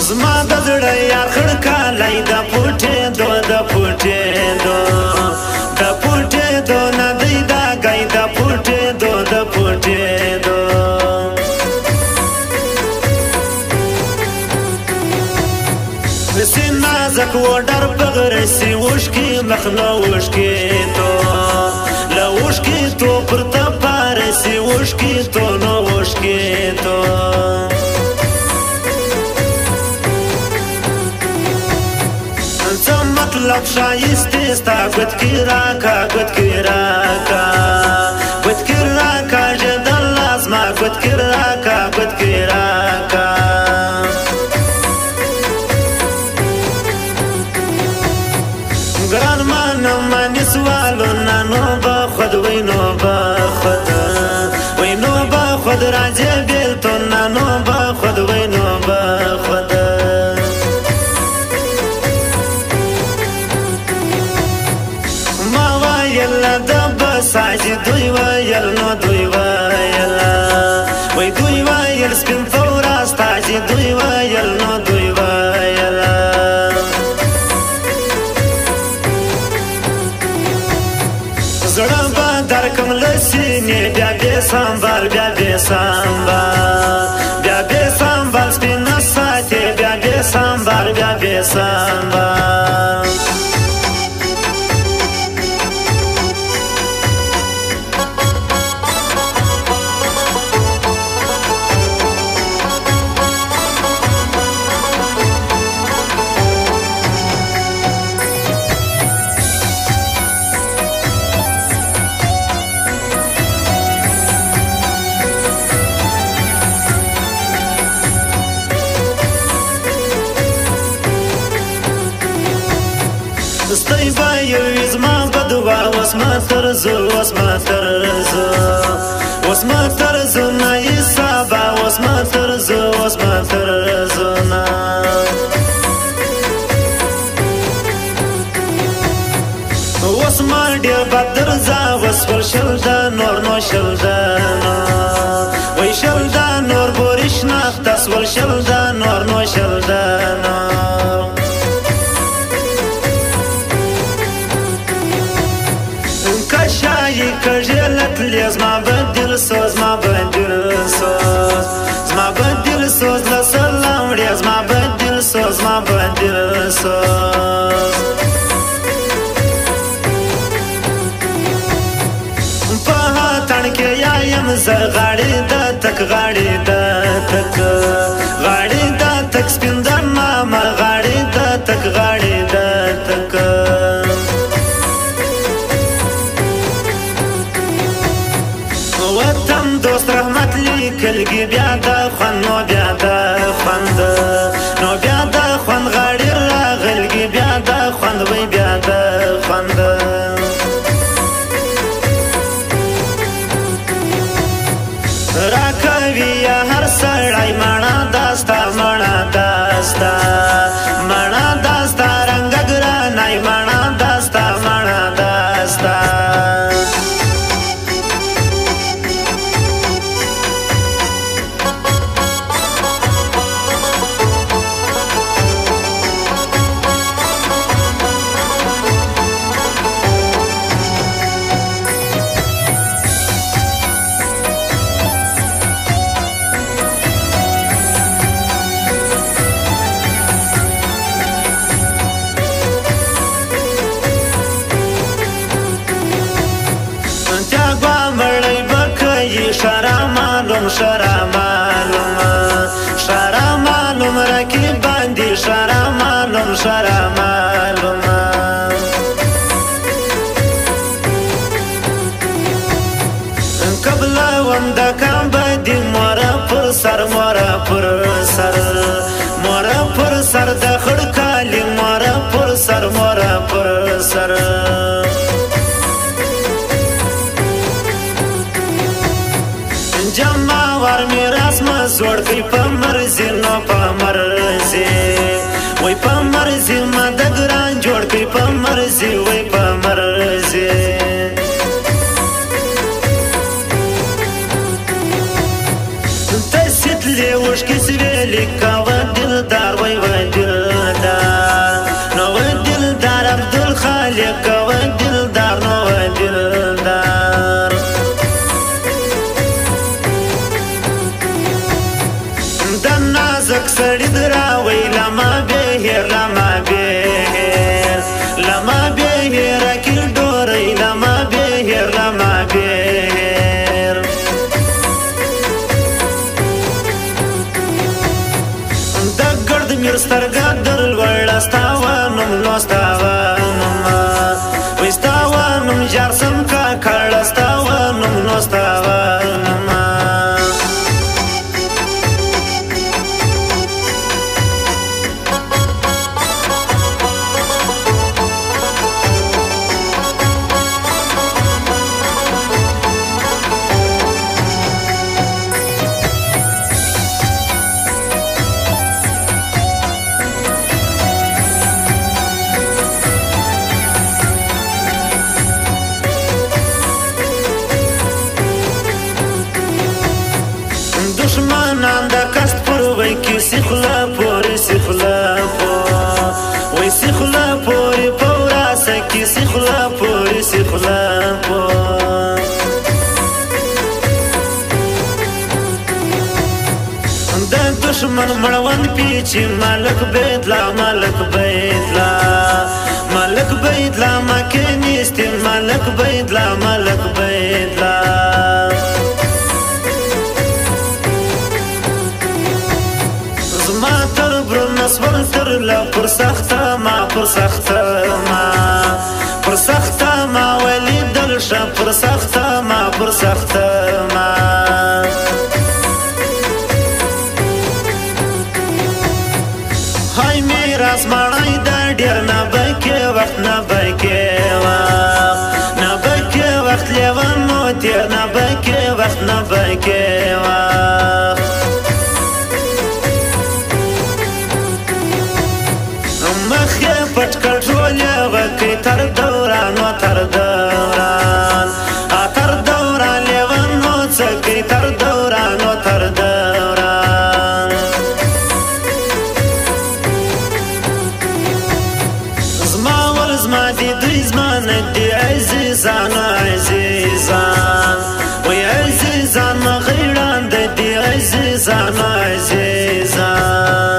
زما د زړه یا خړکالی د پوټېدو د پوټېدو د پوټېدو نه دی دا ګی د پوټېدو د پوټېدو سی نازک و ډر بغرسی وشکی مخ نو وشکی تو له وشکی تو پر ته پارسی وشکی تو نو وشکی تو مطلب شایسته ستا گوت کی راکا گوت کی راکا گوت کی راکا جدل لازما گوت کی راکا گوت کی راکا گران مانم مانی سوالو نانو با خود وینو با خود وینو با خود راجع بیلتون نانو با خود وینو با خود ساجي دوی ویل نو دوی ویل وی دوی ویل سپین فورا ستاجي دوی ویل نو دوی ویل زړه به درکم له سینې بیا بې سنبال بیا بې سنبال بیا بې سنبال سپینه ساتې بیا بې سنبال بیا بې سنبال ستی با یوی زما بدوا وس ما ترزو وس ما ترزو وس ما ترزو نا ایسابا وس ما ترزو وس ما ترزو نا وس ما ډیر بدرزا وس ور شلدا نور نو شلدا نو وی شلدا نور بورش نختس ور شلدا نور نو شلدا نو شایی کجلت لیز ما بدل سوز ما بدل سوز ما بدل سوز لسلام ریز ما بدل سوز ما بدل سوز په هاتن کې یایم زر غاړې د تک غاړې د تک غاړې د تک سپین د ماما غاړې د تک غاړې د تک وطن دوست رحمت لیکلګي بیا د خوند نو بیا د خوند نو بیا د خوند غاړې راغلګي بیا د خوند وی بیا د خوند راکوي هر سړی مانا داستا مانا داستا مانا داستا رنگ ګرانای مانا داستا مانا داستا شرا معلوم شرا معلوم شرا معلوم رکیب باندې شرا معلوم شرا معلوم قبل وم د کام بدی مورا پر سر مورا پر سر مورا پر سر د خړکالی مورا پر سر مورا پر سر جمع ور میراث ما زوړ کی په مرزي نو په مرزي وای په مرزي ما د ګران جوړ کی په مرزي وای په مرزي ته ستلې وش کی سویلې کا و دلدار وای رقید راوی لما بهیر لما بهیر لما بهیر اکل دوری لما بهیر لما بهیر دا گرد میرسترگا در الوڑ استاوانم نوستاوانم وستاوانم جارسم کا کڑ استاوانم نوستاوانم دشمنان دا کست پر وی کی سیخلا پوری سیخلا پور وی سیخلا پوری پورا سکی سیخلا پوری سیخلا پور دا دشمن مړوند پیچی مالک بیدلا مالک بیدلا مالک بیدلا مکه نیستی مالک بیدلا مالک بیدلا ما تر برنس ولتر لا پر سخته ما پر سخته ما پر سخته ما ولی دلشه پر سخته ما پر سخته ما های میراث مړی دا ډیر نه بکې وخت نه بکې وخت نه بکې وخت لیوان مو تیر نه بکې وخت نه بکې وخت مخی پټ کټرول وکي تر دوران و تر دوران تر دوران لیوان نو څکي تر دوران و تر دوران زما ول زما دي دوی زما نه دي عزیزان عزیزان وی عزیزان مغیران د دي عزیزان عزیزان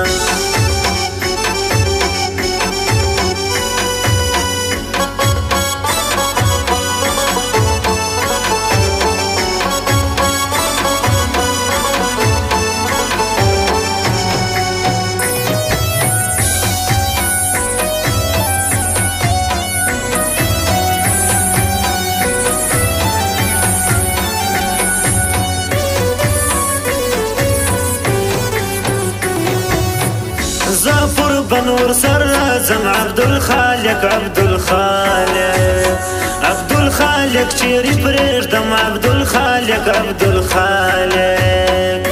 زفر بنور سر زم عبدالخالق عبدالخالق عبدالخالق چیری پریردم عبدالخالق عبدالخالق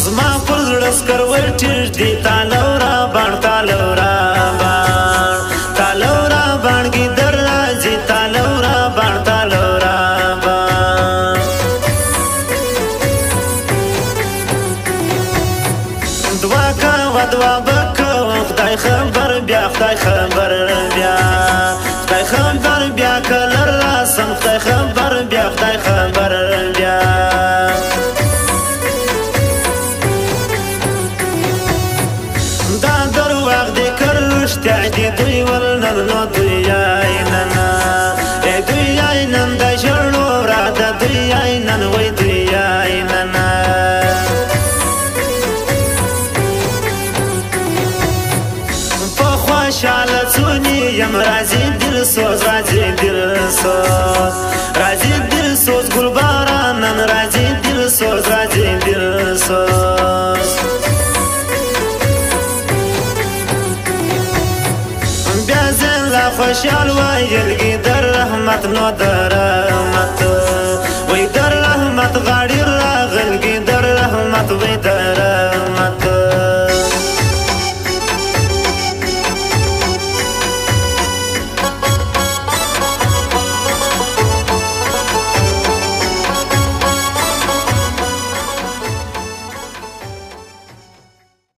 زما پر زړه سکرول ټیټ دی تالورا بان تالورا بان تالورا بان کی در راځي تالورا بان تالورا دوا بکو خدای خبر بیا خدای خبر بیا خدای خبر بیا کلر لاسم خدای خبر بیا خدای خبر بیا دا درواغ دی کرشتیا دی دوی ولنن نو دوی آینن دوی آینن دا ژړو را دا دوی آینن وی دوی آینن شاله څونی یم راځي دل سوز راځي دل سوز راځي دل سوز ګل باران نن راځي دل سوز راځي دل سوز بیا زه لا خوشحال ویلګي در رحمت نو در رحمت وای در رحمت غاړي راغلګي در رحمت وای در